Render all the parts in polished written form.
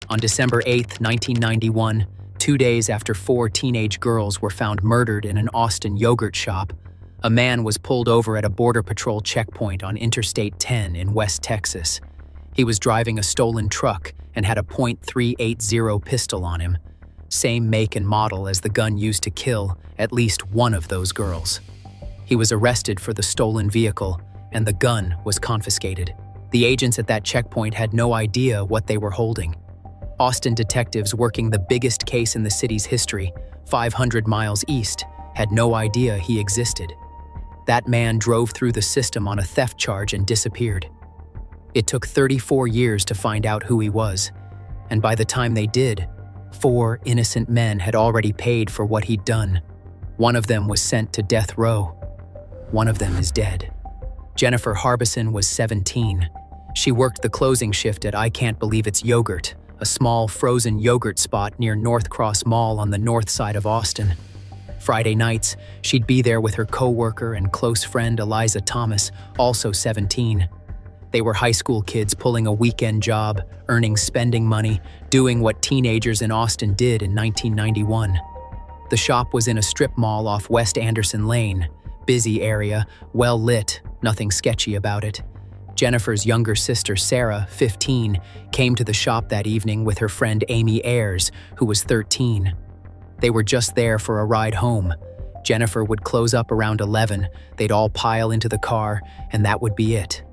On December 8, 1991, 2 days after 4 teenage girls were found murdered in an Austin yogurt shop, a man was pulled over at a Border Patrol checkpoint on Interstate 10 in West Texas. He was driving a stolen truck and had a .380 pistol on him, same make and model as the gun used to kill at least one of those girls. He was arrested for the stolen vehicle, and the gun was confiscated. The agents at that checkpoint had no idea what they were holding. Austin detectives working the biggest case in the city's history, 500 miles east, had no idea he existed. That man drove through the system on a theft charge and disappeared. It took 34 years to find out who he was, and by the time they did, 4 innocent men had already paid for what he'd done. One of them was sent to death row. One of them is dead. Jennifer Harbison was 17. She worked the closing shift at I Can't Believe It's Yogurt, a small frozen yogurt spot near North Cross Mall on the north side of Austin. Friday nights, she'd be there with her co-worker and close friend Eliza Thomas, also 17. They were high school kids pulling a weekend job, earning spending money, doing what teenagers in Austin did in 1991. The shop was in a strip mall off West Anderson Lane, busy area, well lit, nothing sketchy about it. Jennifer's younger sister, Sarah, 15, came to the shop that evening with her friend Amy Ayers, who was 13. They were just there for a ride home. Jennifer would close up around 11, they'd all pile into the car, and that would be it.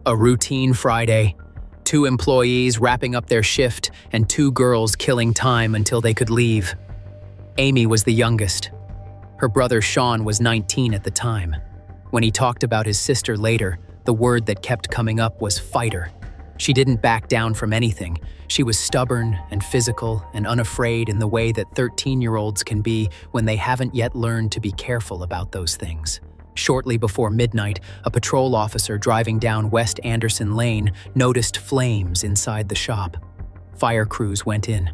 A routine Friday. 2 employees wrapping up their shift and 2 girls killing time until they could leave. Amy was the youngest. Her brother Sean was 19 at the time. When he talked about his sister later, the word that kept coming up was fighter. She didn't back down from anything. She was stubborn and physical and unafraid in the way that 13-year-olds can be when they haven't yet learned to be careful about those things. Shortly before midnight, a patrol officer driving down West Anderson Lane noticed flames inside the shop. Fire crews went in.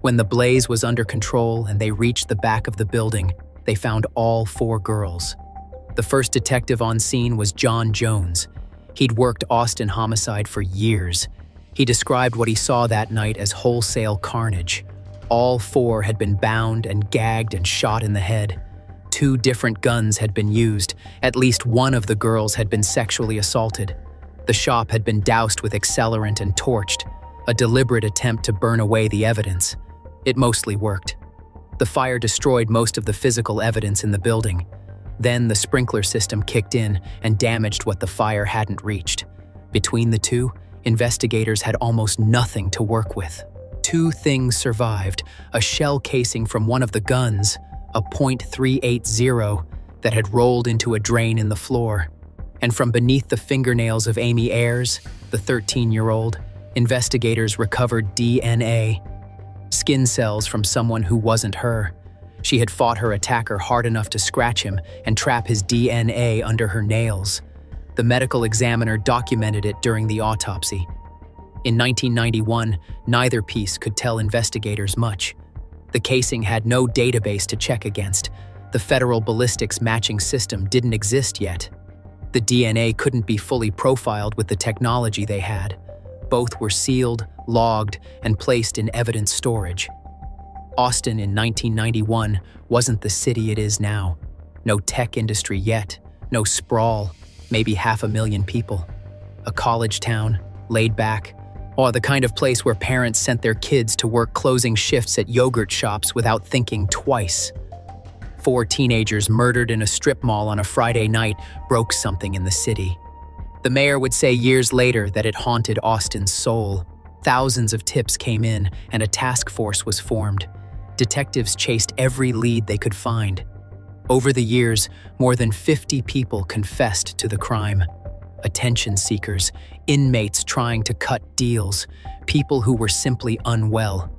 When the blaze was under control and they reached the back of the building, they found all 4 girls. The first detective on scene was John Jones. He'd worked Austin homicide for years. He described what he saw that night as wholesale carnage. All 4 had been bound and gagged and shot in the head. 2 different guns had been used. At least one of the girls had been sexually assaulted. The shop had been doused with accelerant and torched, a deliberate attempt to burn away the evidence. It mostly worked. The fire destroyed most of the physical evidence in the building. Then the sprinkler system kicked in and damaged what the fire hadn't reached. Between the 2, investigators had almost nothing to work with. 2 things survived: a shell casing from one of the guns, a .380 that had rolled into a drain in the floor. And from beneath the fingernails of Amy Ayers, the 13-year-old, investigators recovered DNA. Skin cells from someone who wasn't her. She had fought her attacker hard enough to scratch him and trap his DNA under her nails. The medical examiner documented it during the autopsy. In 1991, neither piece could tell investigators much. The casing had no database to check against. The federal ballistics matching system didn't exist yet. The DNA couldn't be fully profiled with the technology they had. Both were sealed, logged, and placed in evidence storage. Austin in 1991 wasn't the city it is now. No tech industry yet, no sprawl, maybe 500,000 people. A college town, laid back, or the kind of place where parents sent their kids to work closing shifts at yogurt shops without thinking twice. 4 teenagers murdered in a strip mall on a Friday night broke something in the city. The mayor would say years later that it haunted Austin's soul. Thousands of tips came in and a task force was formed. Detectives chased every lead they could find. Over the years, more than 50 people confessed to the crime. Attention seekers, inmates trying to cut deals, people who were simply unwell.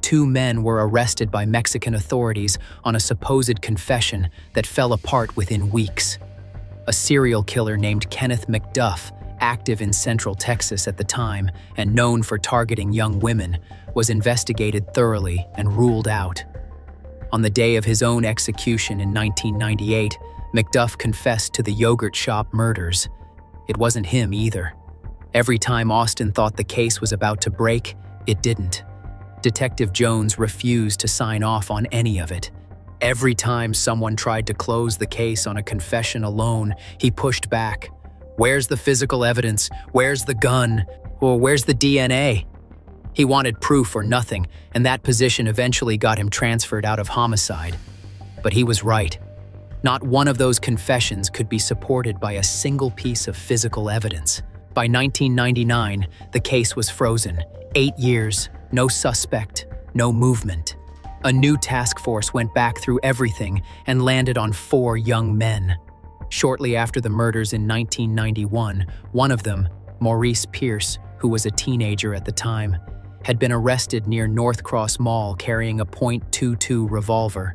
2 men were arrested by Mexican authorities on a supposed confession that fell apart within weeks. A serial killer named Kenneth McDuff, active in Central Texas at the time and known for targeting young women, was investigated thoroughly and ruled out. On the day of his own execution in 1998, McDuff confessed to the yogurt shop murders. It wasn't him either. Every time Austin thought the case was about to break, It didn't. Detective Jones refused to sign off on any of it. Every time someone tried to close the case on a confession alone, he pushed back. Where's the physical evidence? Where's the gun? Or where's the DNA? He wanted proof or nothing, and that position eventually got him transferred out of homicide. But he was right. Not one of those confessions could be supported by a single piece of physical evidence. By 1999, the case was frozen. 8 years, no suspect, no movement. A new task force went back through everything and landed on 4 young men. Shortly after the murders in 1991, one of them, Maurice Pierce, who was a teenager at the time, had been arrested near North Cross Mall carrying a .22 revolver.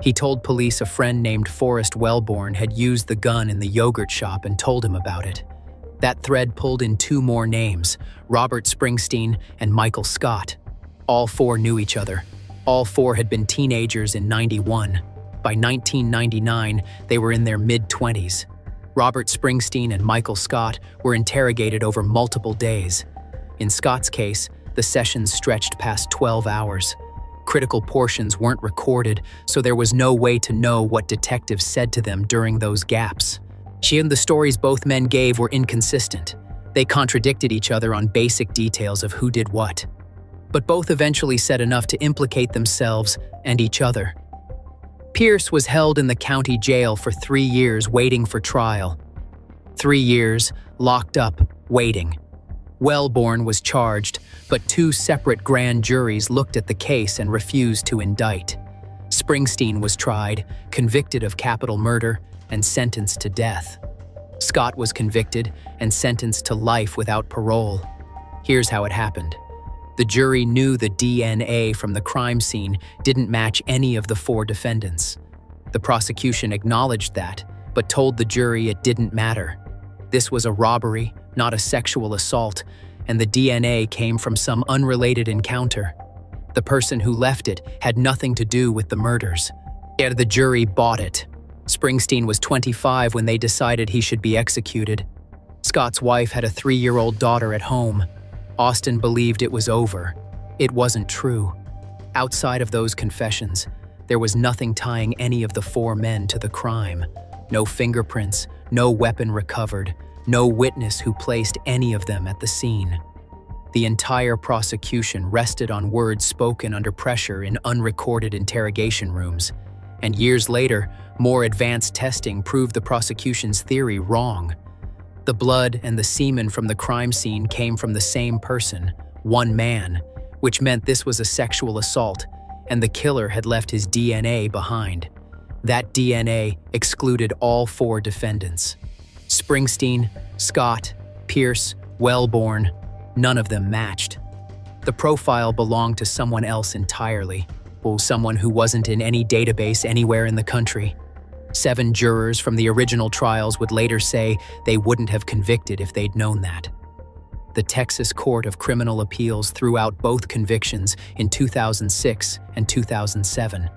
He told police a friend named Forrest Wellborn had used the gun in the yogurt shop and told him about it. That thread pulled in 2 more names, Robert Springsteen and Michael Scott. All 4 knew each other. All 4 had been teenagers in '91. By 1999, they were in their mid-20s. Robert Springsteen and Michael Scott were interrogated over multiple days. In Scott's case, the sessions stretched past 12 hours. Critical portions weren't recorded, so there was no way to know what detectives said to them during those gaps. The stories both men gave were inconsistent. They contradicted each other on basic details of who did what. But both eventually said enough to implicate themselves and each other. Pierce was held in the county jail for 3 years waiting for trial. 3 years, locked up, waiting. Wellborn was charged, but 2 separate grand juries looked at the case and refused to indict. Springsteen was tried, convicted of capital murder, and sentenced to death. Scott was convicted and sentenced to life without parole. Here's how it happened. The jury knew the DNA from the crime scene didn't match any of the 4 defendants. The prosecution acknowledged that, but told the jury it didn't matter. This was a robbery, not a sexual assault, and the DNA came from some unrelated encounter. The person who left it had nothing to do with the murders. Yet the jury bought it. Springsteen was 25 when they decided he should be executed. Scott's wife had a 3-year-old daughter at home. Austin believed it was over. It wasn't true. Outside of those confessions, there was nothing tying any of the 4 men to the crime. No fingerprints, no weapon recovered, no witness who placed any of them at the scene. The entire prosecution rested on words spoken under pressure in unrecorded interrogation rooms. And years later, more advanced testing proved the prosecution's theory wrong. The blood and the semen from the crime scene came from the same person, one man, which meant this was a sexual assault, and the killer had left his DNA behind. That DNA excluded all 4 defendants. Springsteen, Scott, Pierce, Wellborn, none of them matched. The profile belonged to someone else entirely, or someone who wasn't in any database anywhere in the country. 7 jurors from the original trials would later say they wouldn't have convicted if they'd known that. The Texas Court of Criminal Appeals threw out both convictions in 2006 and 2007.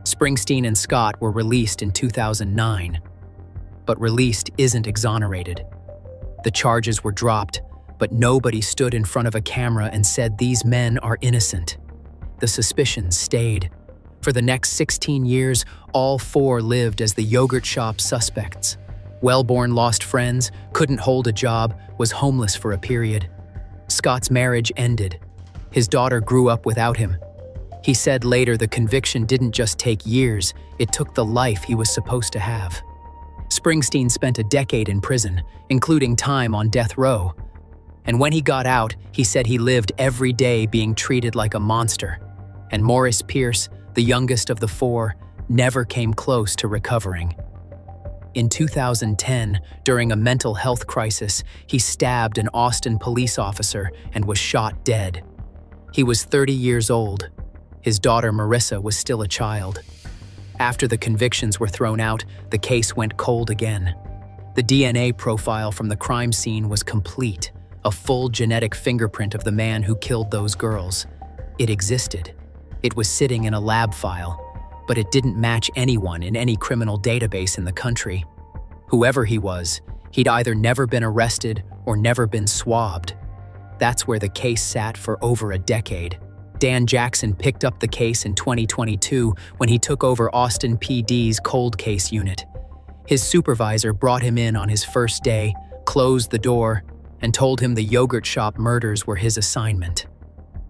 Springsteen and Scott were released in 2009. But released isn't exonerated. The charges were dropped, but nobody stood in front of a camera and said these men are innocent. The suspicion stayed. For the next 16 years, all 4 lived as the yogurt shop suspects. Wellborn lost friends, couldn't hold a job, was homeless for a period. Scott's marriage ended. His daughter grew up without him. He said later the conviction didn't just take years, it took the life he was supposed to have. Springsteen spent a decade in prison, including time on death row. And when he got out, he said he lived every day being treated like a monster. And Maurice Pierce, the youngest of the 4, never came close to recovering. In 2010, during a mental health crisis, he stabbed an Austin police officer and was shot dead. He was 30 years old. His daughter Marissa was still a child. After the convictions were thrown out, the case went cold again. The DNA profile from the crime scene was complete, a full genetic fingerprint of the man who killed those girls. It existed. It was sitting in a lab file, but it didn't match anyone in any criminal database in the country. Whoever he was, he'd either never been arrested or never been swabbed. That's where the case sat for over a decade. Dan Jackson picked up the case in 2022 when he took over Austin PD's cold case unit. His supervisor brought him in on his first day, closed the door, and told him the yogurt shop murders were his assignment.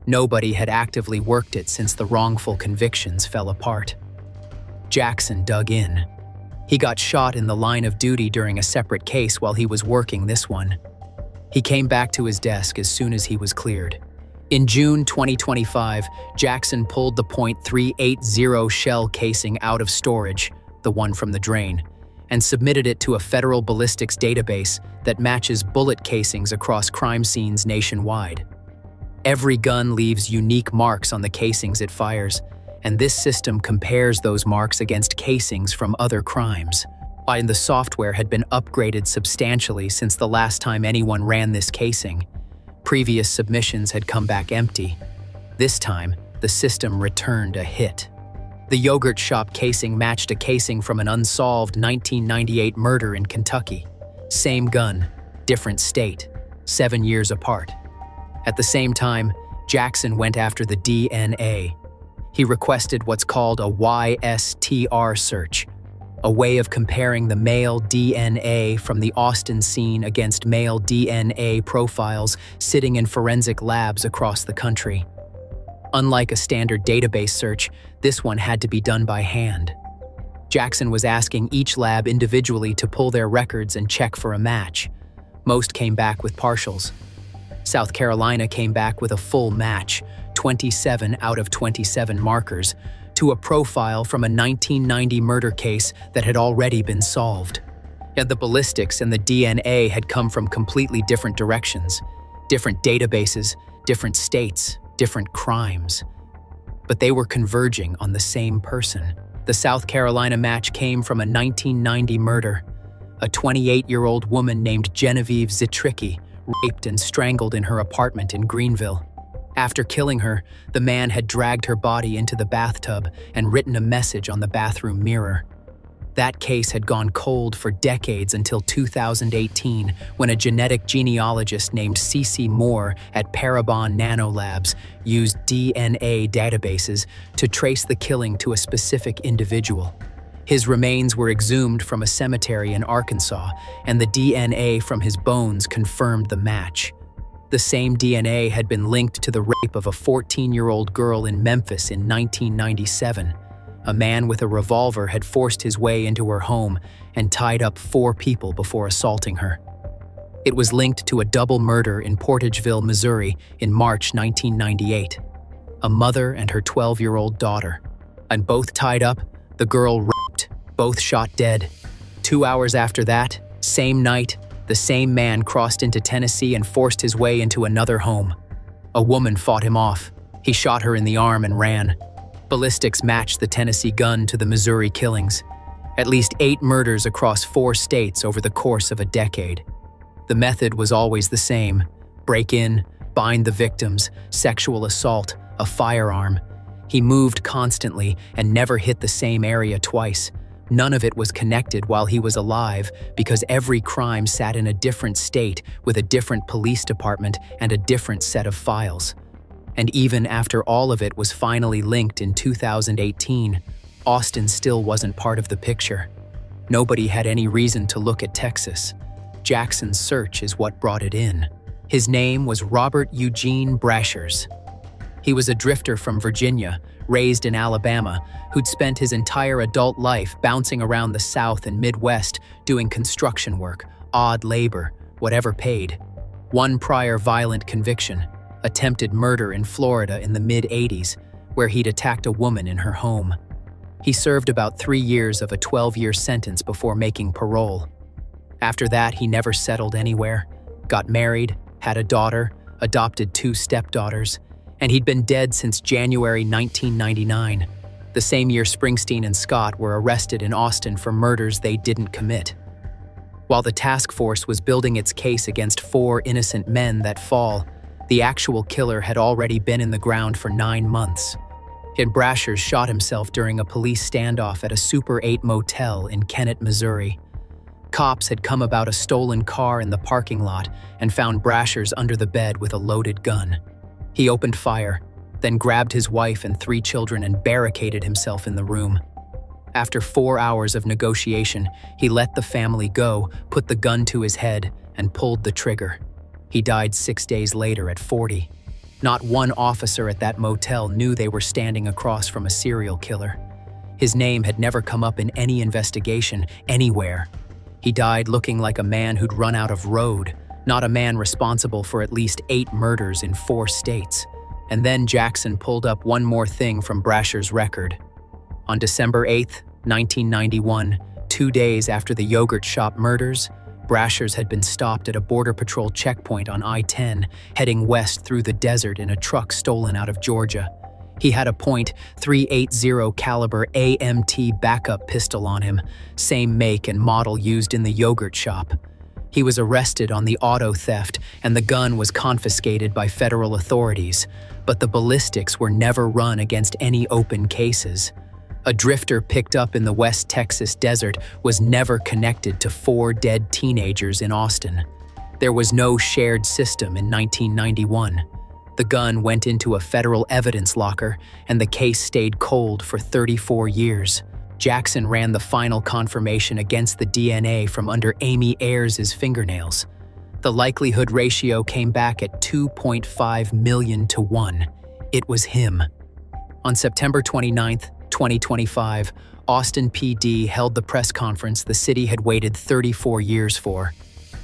Nobody had actively worked it since the wrongful convictions fell apart. Jackson dug in. He got shot in the line of duty during a separate case while he was working this one. He came back to his desk as soon as he was cleared. In June 2025, Jackson pulled the .380 shell casing out of storage, the one from the drain, and submitted it to a federal ballistics database that matches bullet casings across crime scenes nationwide. Every gun leaves unique marks on the casings it fires, and this system compares those marks against casings from other crimes. And the software had been upgraded substantially since the last time anyone ran this casing. Previous submissions had come back empty. This time, the system returned a hit. The yogurt shop casing matched a casing from an unsolved 1998 murder in Kentucky. Same gun, different state, 7 years apart. At the same time, Jackson went after the DNA. He requested what's called a YSTR search, a way of comparing the male DNA from the Austin scene against male DNA profiles sitting in forensic labs across the country. Unlike a standard database search, this one had to be done by hand. Jackson was asking each lab individually to pull their records and check for a match. Most came back with partials. South Carolina came back with a full match, 27 out of 27 markers, to a profile from a 1990 murder case that had already been solved. Yet the ballistics and the DNA had come from completely different directions, different databases, different states, different crimes. But they were converging on the same person. The South Carolina match came from a 1990 murder. A 28-year-old woman named Genevieve Zitricki raped and strangled in her apartment in Greenville. After killing her, the man had dragged her body into the bathtub and written a message on the bathroom mirror. That case had gone cold for decades until 2018, when a genetic genealogist named Cece Moore at Parabon Nanolabs used DNA databases to trace the killing to a specific individual. His remains were exhumed from a cemetery in Arkansas, and the DNA from his bones confirmed the match. The same DNA had been linked to the rape of a 14-year-old girl in Memphis in 1997. A man with a revolver had forced his way into her home and tied up 4 people before assaulting her. It was linked to a double murder in Portageville, Missouri in March 1998. A mother and her 12-year-old daughter. And both tied up, the girl raped, both shot dead. 2 hours after that, same night, the same man crossed into Tennessee and forced his way into another home. A woman fought him off. He shot her in the arm and ran. Ballistics matched the Tennessee gun to the Missouri killings. At least 8 murders across 4 states over the course of a decade. The method was always the same: break in, bind the victims, sexual assault, a firearm. He moved constantly and never hit the same area twice. None of it was connected while he was alive because every crime sat in a different state with a different police department and a different set of files. And even after all of it was finally linked in 2018, Austin still wasn't part of the picture. Nobody had any reason to look at Texas. Jackson's search is what brought it in. His name was Robert Eugene Brashers. He was a drifter from Virginia, raised in Alabama, who'd spent his entire adult life bouncing around the South and Midwest doing construction work, odd labor, whatever paid. One prior violent conviction, attempted murder in Florida in the mid-'80s, where he'd attacked a woman in her home. He served about 3 years of a 12-year sentence before making parole. After that, he never settled anywhere, got married, had a daughter, adopted 2 stepdaughters, and he'd been dead since January 1999, the same year Springsteen and Scott were arrested in Austin for murders they didn't commit. While the task force was building its case against 4 innocent men that fall, the actual killer had already been in the ground for 9 months. Brashers shot himself during a police standoff at a Super 8 motel in Kennett, Missouri. Cops had come about a stolen car in the parking lot and found Brashers under the bed with a loaded gun. He opened fire, then grabbed his wife and 3 children and barricaded himself in the room. After 4 hours of negotiation, he let the family go, put the gun to his head, and pulled the trigger. He died 6 days later at 40. Not one officer at that motel knew they were standing across from a serial killer. His name had never come up in any investigation, anywhere. He died looking like a man who'd run out of road, not a man responsible for at least 8 murders in 4 states. And then Jackson pulled up one more thing from Brasher's record. On December 8, 1991, 2 days after the yogurt shop murders, Brashers had been stopped at a Border Patrol checkpoint on I-10, heading west through the desert in a truck stolen out of Georgia. He had a .380 caliber AMT backup pistol on him, same make and model used in the yogurt shop. He was arrested on the auto theft and the gun was confiscated by federal authorities, but the ballistics were never run against any open cases. A drifter picked up in the West Texas desert was never connected to 4 dead teenagers in Austin. There was no shared system in 1991. The gun went into a federal evidence locker, and the case stayed cold for 34 years. Jackson ran the final confirmation against the DNA from under Amy Ayers' fingernails. The likelihood ratio came back at 2.5 million to 1. It was him. On September 29, 2025, Austin PD held the press conference the city had waited 34 years for.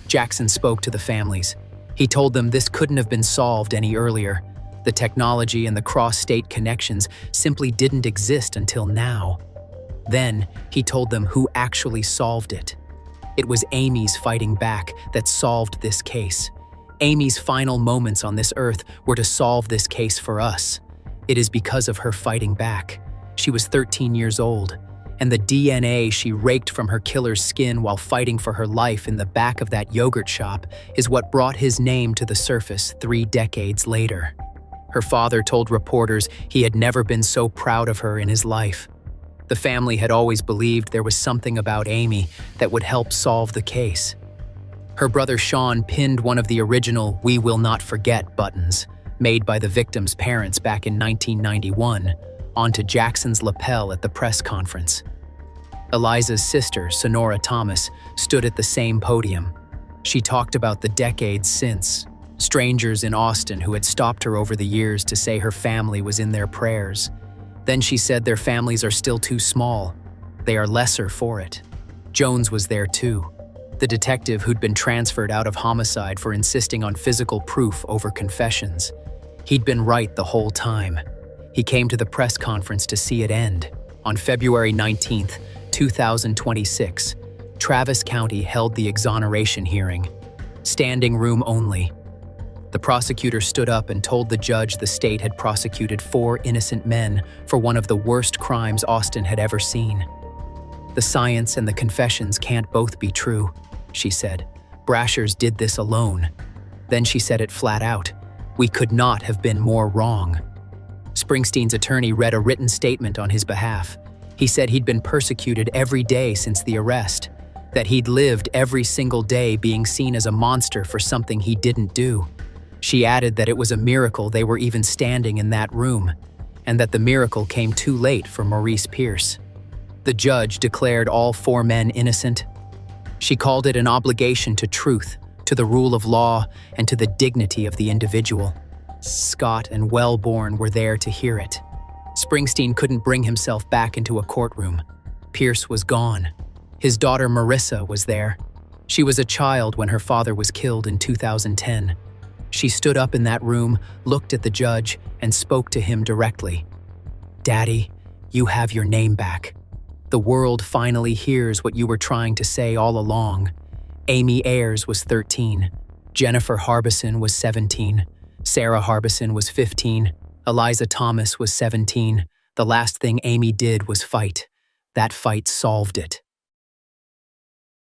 Jackson spoke to the families. He told them this couldn't have been solved any earlier. The technology and the cross-state connections simply didn't exist until now. Then, he told them who actually solved it. It was Amy's fighting back that solved this case. Amy's final moments on this earth were to solve this case for us. It is because of her fighting back. She was 13 years old, and the DNA she raked from her killer's skin while fighting for her life in the back of that yogurt shop is what brought his name to the surface 3 decades later. Her father told reporters he had never been so proud of her in his life. The family had always believed there was something about Amy that would help solve the case. Her brother Sean pinned one of the original "We Will Not Forget" buttons, made by the victim's parents back in 1991, onto Jackson's lapel at the press conference. Eliza's sister, Sonora Thomas, stood at the same podium. She talked about the decades since, strangers in Austin who had stopped her over the years to say her family was in their prayers. Then she said their families are still too small. They are lesser for it. Jones was there too, the detective who'd been transferred out of homicide for insisting on physical proof over confessions. He'd been right the whole time. He came to the press conference to see it end. On February 19, 2026, Travis County held the exoneration hearing. Standing room only. The prosecutor stood up and told the judge the state had prosecuted 4 innocent men for one of the worst crimes Austin had ever seen. The science and the confessions can't both be true, she said. Brashers did this alone. Then she said it flat out. We could not have been more wrong. Springsteen's attorney read a written statement on his behalf. He said he'd been persecuted every day since the arrest, that he'd lived every single day being seen as a monster for something he didn't do. She added that it was a miracle they were even standing in that room, and that the miracle came too late for Maurice Pierce. The judge declared all 4 men innocent. She called it an obligation to truth, to the rule of law, and to the dignity of the individual. Scott and Wellborn were there to hear it. Springsteen couldn't bring himself back into a courtroom. Pierce was gone. His daughter Marissa was there. She was a child when her father was killed in 2010. She stood up in that room, looked at the judge, and spoke to him directly. "Daddy, you have your name back. The world finally hears what you were trying to say all along." Amy Ayers was 13. Jennifer Harbison was 17. Sarah Harbison was 15. Eliza Thomas was 17. The last thing Amy did was fight. That fight solved it.